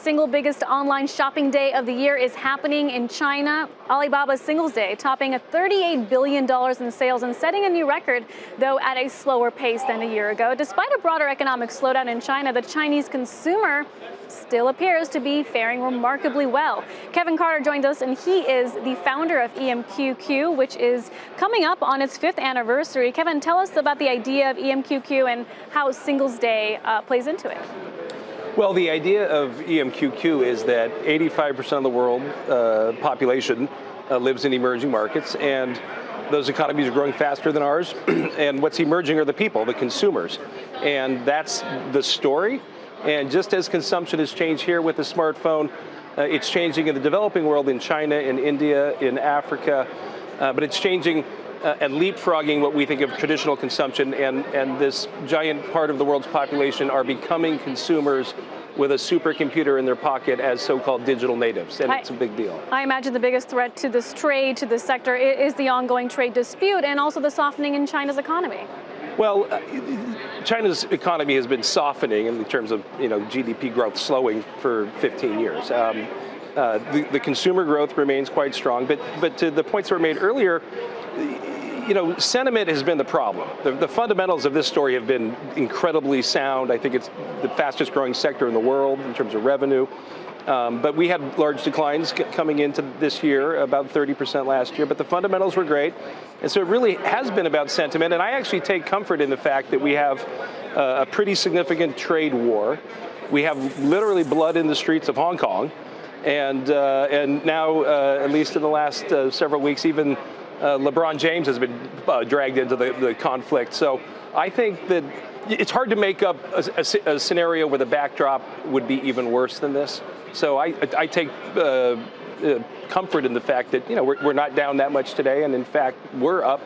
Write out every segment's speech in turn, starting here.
single biggest online shopping day of the year is happening in China. Alibaba's Singles Day topping $38 billion in sales and setting a new record, though at a slower pace than a year ago. Despite a broader economic slowdown in China, the Chinese consumer still appears to be faring remarkably well. Kevin Carter joined us, and he is the founder of EMQQ, which is coming up on its 5th anniversary. Kevin, tell us about the idea of EMQQ and how Singles Day plays into it. Well, the idea of EMQQ is that 85% of the world population lives in emerging markets, and those economies are growing faster than ours. And what's emerging are the people, the consumers. And that's the story. And just as consumption has changed here with the smartphone, it's changing in the developing world, in China, in India, in Africa, but it's changing and leapfrogging what we think of traditional consumption, and this giant part of the world's population are becoming consumers with a supercomputer in their pocket as so-called digital natives, and it's a big deal. I imagine the biggest threat to this trade, to this sector, is the ongoing trade dispute and also the softening in China's economy. Well, China's economy has been softening in terms of GDP growth slowing for 15 years. The consumer growth remains quite strong, but to the points that were made earlier, sentiment has been the problem. The fundamentals of this story have been incredibly sound. I think it's the fastest growing sector in the world in terms of revenue. But we had large declines coming into this year, about 30% last year, but the fundamentals were great. And so it really has been about sentiment. And I actually take comfort in the fact that we have a pretty significant trade war. We have literally blood in the streets of Hong Kong. And now, at least in the last several weeks, even LeBron James has been dragged into the conflict. So I think that it's hard to make up a scenario where the backdrop would be even worse than this. So I take comfort in the fact that we're not down that much today, and in fact we're up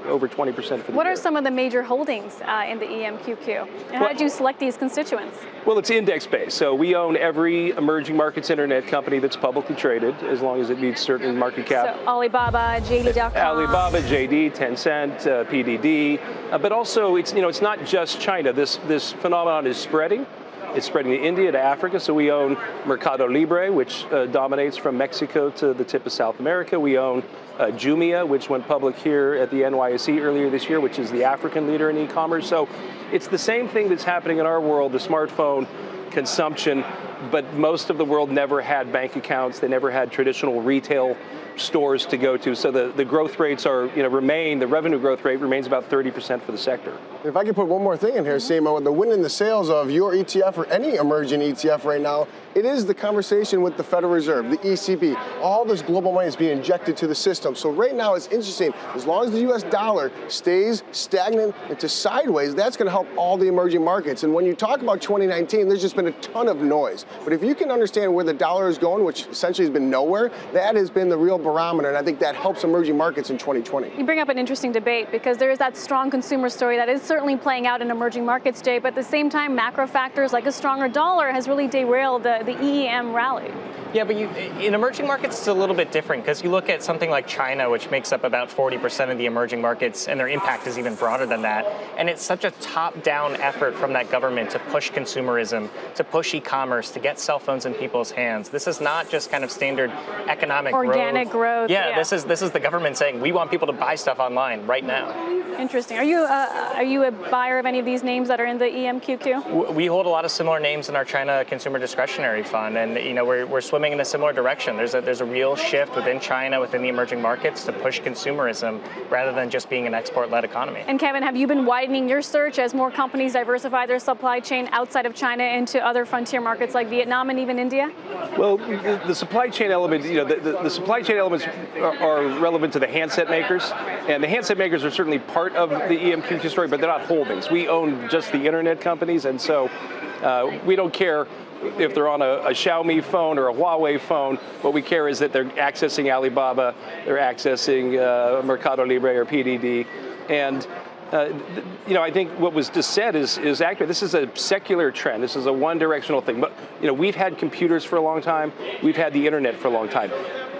over 20% for the year. What are some of the major holdings in the EMQQ, and how did you select these constituents? Well, it's index-based, so we own every emerging markets internet company that's publicly traded, as long as it meets certain market cap. So Alibaba, JD.com. Alibaba, JD, Tencent, PDD, but also it's not just China. This phenomenon is spreading. It's spreading to India, to Africa, so we own Mercado Libre, which dominates from Mexico to the tip of South America. We own Jumia, which went public here at the NYSE earlier this year, which is the African leader in e-commerce. So it's the same thing that's happening in our world, the smartphone consumption, but most of the world never had bank accounts. They never had traditional retail stores to go to. So the growth rates are, the revenue growth rate remains about 30% for the sector. If I could put one more thing in here, Seema, the win in the sales of your ETF or any emerging ETF right now, it is the conversation with the Federal Reserve, the ECB. All this global money is being injected to the system. So right now it's interesting, as long as the US dollar stays stagnant into sideways, that's going to help all the emerging markets. And when you talk about 2019, there's just been a ton of noise. But if you can understand where the dollar is going, which essentially has been nowhere, that has been the real barometer, and I think that helps emerging markets in 2020. You bring up an interesting debate, because there is that strong consumer story that is certainly playing out in emerging markets today, but at the same time, macro factors like a stronger dollar has really derailed the EM rally. Yeah, but in emerging markets, it's a little bit different, because you look at something like China, which makes up about 40% of the emerging markets, and their impact is even broader than that. And it's such a top-down effort from that government to push consumerism, to push e-commerce, to get cell phones in people's hands. This is not just kind of standard economic organic growth. Yeah, this is the government saying we want people to buy stuff online right now. Interesting. Are you a buyer of any of these names that are in the EMQQ? We hold a lot of similar names in our China Consumer Discretionary Fund, and we're swimming in a similar direction. There's a real shift within China, within the emerging markets, to push consumerism rather than just being an export-led economy. And Kevin, have you been widening your search as more companies diversify their supply chain outside of China into other frontier markets like Vietnam and even India? Well, the supply chain element, the supply chain elements are relevant to the handset makers, and the handset makers are certainly part of the EMQQ story, but they're not holdings. We own just the internet companies, and so we don't care if they're on a Xiaomi phone or a Huawei phone. What we care is that they're accessing Alibaba, they're accessing Mercado Libre or PDD, and I think what was just said is accurate. This is a secular trend. This is a one-directional thing. But we've had computers for a long time. We've had the internet for a long time.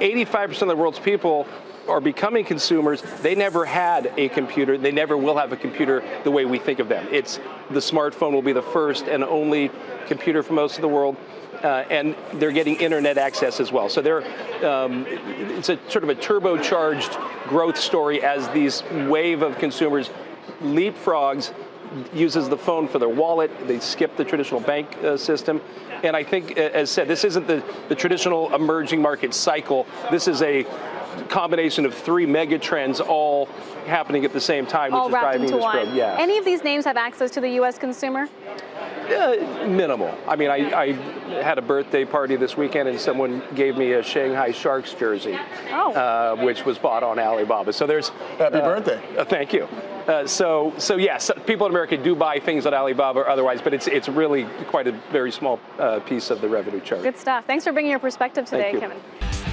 85% of the world's people are becoming consumers. They never had a computer. They never will have a computer the way we think of them. The smartphone will be the first and only computer for most of the world. And they're getting internet access as well. So it's a sort of a turbocharged growth story as these wave of consumers leapfrogs, uses the phone for their wallet. They skip the traditional bank system. And I think, as said, this isn't the traditional emerging market cycle. This is a combination of three mega trends all happening at the same time, which is driving this growth. Yeah. Any of these names have access to the U.S. consumer? Minimal. I mean, I had a birthday party this weekend, and someone gave me a Shanghai Sharks jersey, which was bought on Alibaba. So there's happy birthday. Thank you. So yes, people in America do buy things on Alibaba or otherwise, but it's really quite a very small piece of the revenue chart. Good stuff. Thanks for bringing your perspective today, Thank you. Kevin.